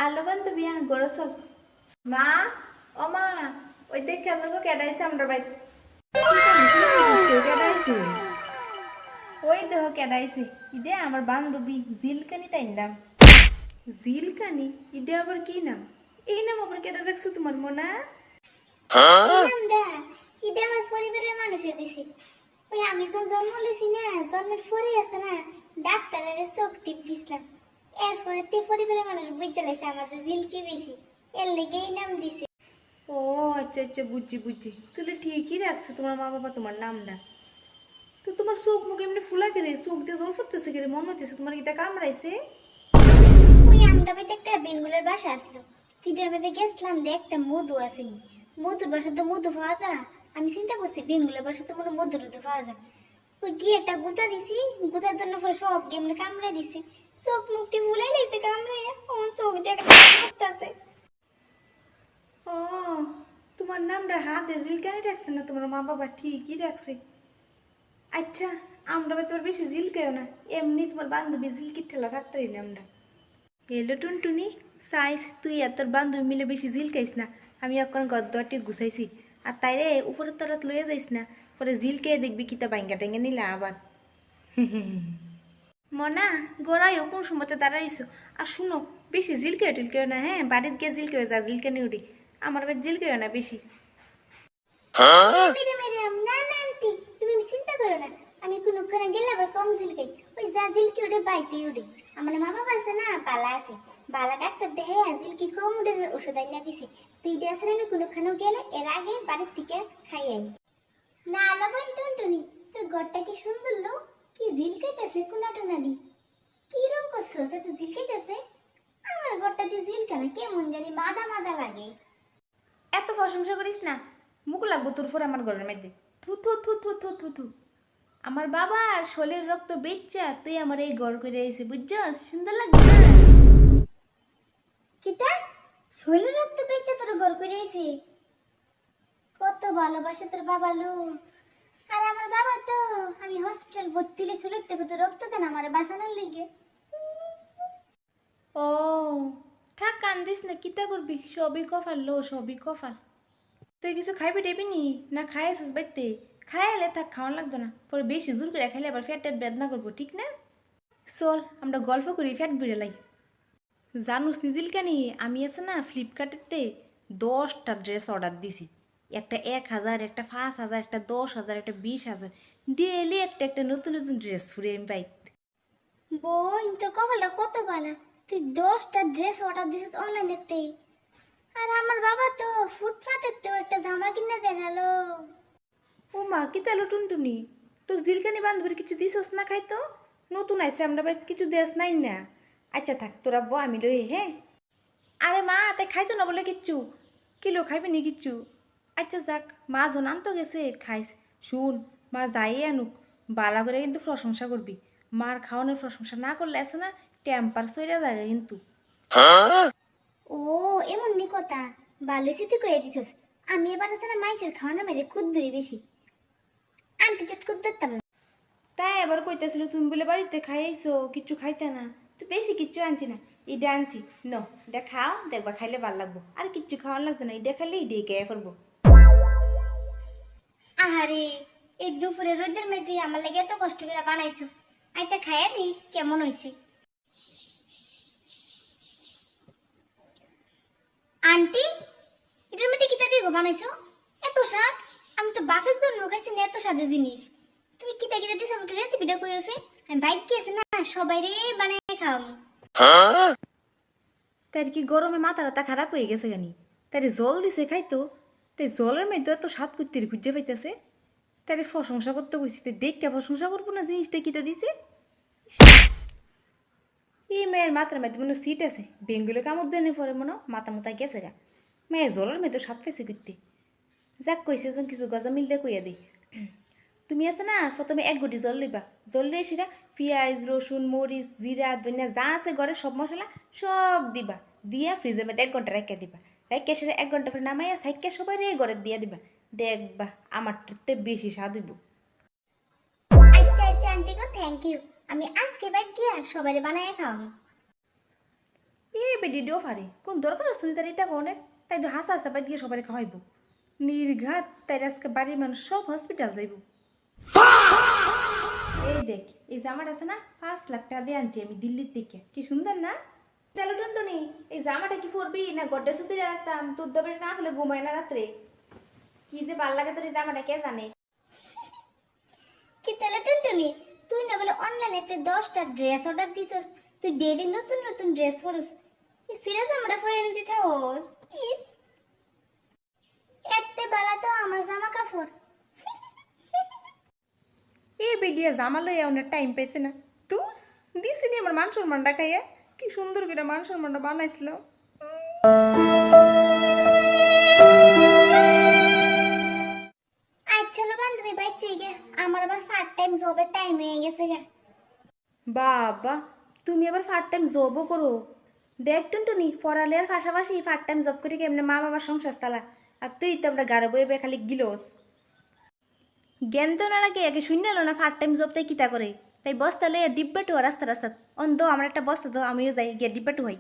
আলো বান্ধব বিয়া গরস মা ও মা ওই দেখে যাবো কেডাইছে আমরা বাইত কেউ কেডাইছে ওই দেহ কেডাইছে ইদে আমার বান্ধবী জিলকানি তাই নাম জিলকানি ইদে আবার কি নাম এই নাম আবার কেডা রাখছো তোমার মনা এই নামটা এটা আমার পরিবারের মানুষে দিছে। ওই আমি যখন জন্ম লইছি না, জন্মের পরে আছে না, ডাক্তারের চোখ টিপ দিছিলাম। এরপরে তে পরিবারের মানুষ বুঝতে লাগছে আমাদের জিলকি বেশি, এর লেগে এই নাম দিছে। ও আচ্ছা আচ্ছা বুঝছি বুঝছি তাহলে ঠিকই রাখছে তোমার মা বাবা তোমার নামটা। তো তোমার চোখ মুখ এমনি ফুলা কেড়ে চোখ দিয়ে জল ফুটতেছে কেড়ে মনে হচ্ছে তোমার এটা কামড়াইছে। ওই আমরা বাড়িতে একটা বেঙ্গলের বাসা আসলো, তিনটার মধ্যে গেছিলাম দেখতে মধু আসেনি। মধুর বাসা তো মধু পাওয়া যায়, আমি চিন্তা করছি বেঙ্গলের বাসা তো কোনো মধু টধু পাওয়া যায়। ওই গিয়ে একটা গুঁতা দিছি, গুঁতার জন্য পরে সব গেমনে কামড়ে দিছি, চোখ মুখটি ফুলাই লাইছে কামড়ে, আমার চোখ দিয়ে করতেছে। ও তোমার নামটা হাতে জিলকানি রাখছে না তোমার মা বাবা ঠিকই রাখছে। আচ্ছা আমরা তোমার বেশি জিলকাও না, এমনি তোমার বান্ধবী জিলকির ঠেলা থাকতোই না আমরা। এলো টুনটুনি সাইজ তুই আর তোর বান্ধবী মিলে বেশি জিলকাইস না, আমি এখন গদ্দটি গুছাইছি। আর তাই রে উপরের তলাত লইয়া যাইস না, পরে জিলকে দেখবি কিতা বাইঙ্গা টেঙ্গা নিলা আবার। মনা গোড়াইও কোন সময়তে দাঁড়াইছো। আর শুনো বেশি জিলকেও টিলকেও না, হ্যাঁ বাড়িতে গিয়ে জিলকেও যা জিলকানি উঠি, আমার বাড়ি জিলকেও না বেশি। মেরে মেরে না না আন্টি, তুমি চিন্তা করো না, আমি কোনখানে গেলে আবার কম জিলকাই। ওই যা জিলকি উঠে বাইতে উঠে, আমার মা বাবা আছে না, বালা আছে, বালা ডাক্তার দেহে জিলকি কম উঠে ওষুধ আইনা দিছে। তুই দিয়ে আসলে আমি কোনখানে গেলে এর আগে বাড়ির থেকে খাই আই। না লবণ টুনটুনি, তোর ঘরটা কি সুন্দর লো, কি জিলকাইতেছে কোনাটুনানি, কি রকম করছো এত জিলকাইতেছে। আমার ঘরটা দিয়ে জিলকানা কেমন জানি মাদা মাদা লাগে। এত প্রশংসা করিস না, মুখ লাগবো তোর ফোর আমার ঘরের মধ্যে। থু থু থু থু থু থু থু। আমার বাবা শোলের রক্ত বেচ্চা তুই আমার এই ঘর করে এসে বুঝছ, সুন্দর লাগছে না? কিতা শৈলের রক্ত পেয়েছে তোর ঘর করে এসে, কত ভালোবাসে তোর বাবা লো। আর আমার বাবা তো আমি হসপিটাল ভর্তি হলে শৈলের থেকে তো রক্ত দেন আমার বাঁচানোর লেগে। ও থাক কান্দিস না, কিতা করবি, সবই কফাল লো সবই কফাল। তুই কিছু খাইবি টেবি নি না খাইছিস বাইতে, খাই এলে থাক খাওয়ান লাগতো না, পরে বেশি জোর করে খাইলে আবার ফ্যাট ট্যাট বেদনা করবো, ঠিক না? চল আমরা গল্প করি ফ্যাট বেড়ে লাই। জানুস নিজিল কেনি আমি আছে না ফ্লিপকার্টেতে 10টা ড্রেস অর্ডার দিছি, একটা 1,000, একটা 5,000, একটা 10,000, একটা 20,000, ডেলি একটা একটা নতুন নতুন ড্রেস ফুরে আমি পাই। বোন তোর কপালটা কত ভালো, তুই 10টা ড্রেস অর্ডার দিছিস অনলাইনেতে। আর আমার বাবা তো ফুটপাতের তো একটা জামা কিনে দেন হলো। ও মা কি তাহলে টুনটুনি তোর জিলকানি বান্ধবীর কিছু দিছস না খাইতো, নতুন আইসে আমরা বাড়িতে কিছু দেস নাই না। আচ্ছা থাক তোরা বউ আমি লই, হ্যাঁ। আরে মা তাই খাইতো না বলে কিচ্ছু, কিলো খাইবি নি কিচ্ছু। আচ্ছা যাক মা জনান তো গেছে খাইস। শুন মা যাই আনুক বালা করে কিন্তু প্রশংসা করবি, মার খাওয়ানোর প্রশংসা না করলে আছে না টেম্পার সইরা যায় কিন্তু। ও এমন নি কথা, ভালো স্মৃতি কয়ে দিছস। আমি এবার আছে না মাইসের খাওয়ানো মেরে কুদ্দুরি বেশি, আন্টি চট করতে পারতাম না। তাই আবার কইতেছিল তুমি বলে বাড়িতে খাইছো কিচ্ছু খাইতে না, তো বেশি কিচ্ছু আনছি না, ইডে আনছি ন এটা খাও দেখবা খাইলে ভাল লাগবো, আর কিচ্ছু খাওয়ান লাগতো না, ইডে খাইলে ইডে কে করবো। আহারে এই দুপুরে রোদের মধ্যে আমার লাগে এত কষ্ট করে বানাইছো, আচ্ছা খাইয়া দি কেমন হয়েছে। আন্টি এটার মধ্যে কিতা দিয়ে বানাইছো, এত স্বাদ, আমি তো বাফের জন্য খাইছি না এত স্বাদের জিনিস। তুমি কিতা কিতা দিছো আমাকে রেসিপিটা কইছে, আমি বাইক গিয়েছি না সবাই রে বানাই খাওয়াবো। তার কি গরমে মাথা রাতা খারাপ হয়ে গেছে গানি, তারে জল দিছে খাইতো, তাই জলের মধ্যে এত স্বাদ করতে খুঁজে পাইতেছে, তারে প্রশংসা করতে কইছি দেখে প্রশংসা করবো না জিনিসটা কিতা দিছে। এই মেয়ের মাথার মধ্যে মনে সিট আছে, বেঙ্গুলে কামড় দেনে পরে মনে মাথা মাথা গেছে গা, মেয়ে জলের মধ্যে স্বাদ পেয়েছে করতে। যাক কইছে যেন কিছু গজা মিলতে কইয়া দিই। তুমি আছে না প্রথমে 1 গুটি জল লইবা, জল দিয়ে সেটা পেঁয়াজ রসুন মরিচ জিরা ধনিয়া যা আছে ঘরে সব মশলা সব দিবা, দিয়া ফ্রিজের মধ্যে 1 ঘন্টা রেখে দিবা, রেখে সেটা 1 ঘন্টা পরে নামাইয়া সাইকে সবাই ঘরে দিয়ে দিবা, দেখবা আমার ট্রিপতে বেশি স্বাদ হইব। আচ্ছা আচ্ছা আন্টি গো থ্যাংক ইউ, আমি আজকে বাইক গিয়ে সবাই বানাই খাওয়াবো। এই বেডি দিও পারে কোন দরকার আছে তার ইতা কোনে তাই তো হাসা হাসা পাই দিয়ে সবাই খাওয়াইব নির্ঘাত তাই আজকে বাড়ির মানুষ সব হসপিটাল যাইব এই দেখ এই জামাটা আছে না 5 লাখ টাকা দিয়ে আনছি আমি দিল্লির থেকে কি সুন্দর না তেলো টন্টনি এই জামাটা কি পরবি না গড্ডা সুতিরে রাখতাম তোর দবে না হলে ঘুমায় না রাত্রে কি যে ভাল লাগে তোর এই জামাটা কে জানে কি তাহলে টুনটুনি তুই না বলে অনলাইনে 10টা ড্রেস অর্ডার দিছস তুই ডেইলি নতুন নতুন ড্রেস পরস সিরিয়াস আমরা পরে নিতে থাকস ইস এতে বালা তো আমার জামা কাপড় এই বেডিয়া জামা লইয়া অনেক টাইম পেয়েছে না তুই দিছিনি আমার মান সম্মানটা খাইয়া কি সুন্দর করে মান সম্মানটা বানাইছিল আচ্ছা লো বান্ধবী বাইচে গে আমার আবার পার্ট টাইম জবের টাইম হয়ে গেছে গে বাবা তুমি আবার পার্ট টাইম জবও করো দেখ টুনটুনি পড়ালের পাশাপাশি পার্ট টাইম জব করে কেমনে মা বাবার সংসার চালা আর তুই তো আমরা গাড়ো বইবে খালি গিলোস জ্ঞান তো না নাকি আগে শূন্য এলো না পার্ট টাইম জব তাই কিতা করে তাই বস্তা লইয়া ডিব্বা টু রাস্তা রাস্তা অন দো আমার একটা বস্তা দো আমিও যাই গিয়ে ডিব্বা টু হই